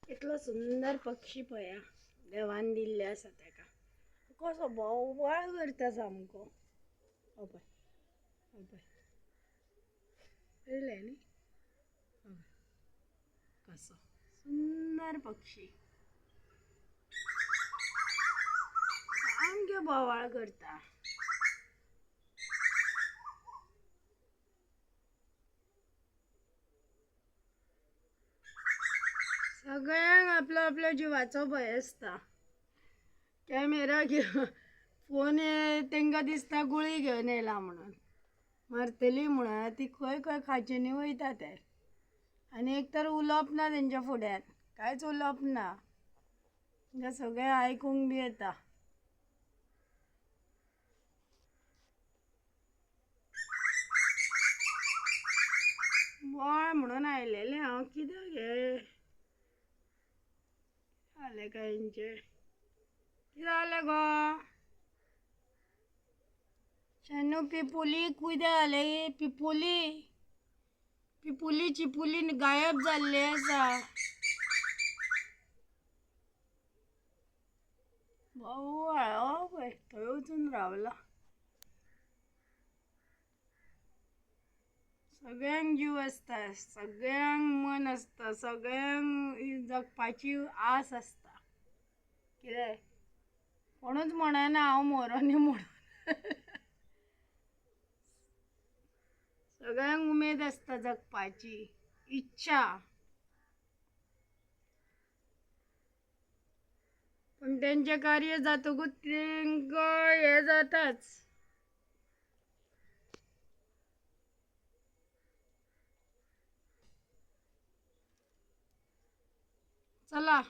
इतलो सुंदर पक्षी पळया देवान दिल्ले आसा ताका कसो बोवाळ करता सामको. पळय पळय पळयलें न्ही कसो सुंदर पक्षी सामकें बोवाळ करता. सगळ्यांक आपलो आपल्या जिवाचो भंय आसता. कॅमेरा घेवन फोन तांकां दिसता गुळी घेवन येयला म्हणून मरतली म्हणून ती खंय खंय खांचेनी वयता ते. आनी एक तर उलोवप ना तेंच्या फुड्यान कांयच उलोवप ना. तांकां सगळें आयकूंक बी येता. बोवाळ म्हणून आयलेलें हांव कित्याक जालें काय हेंचें कितें जालें गो शेनू पिपुली कितें जालें पिपुली पिपुली चिपुली गायब जाल्ली आसा. बोवाळ पळय थंय वचून रावला. सगळ्यांक जीव आसता, सगळ्यांक मन आसता, सगळ्यांक जगपाची आस आसता. कितें कोणूच म्हणना हांव मरोनी म्हणून. सगळ्यांक उमेद आसता जगपाची इच्छा. पण तेंचें कार्य जातकूच तांकां हें जाताच. चला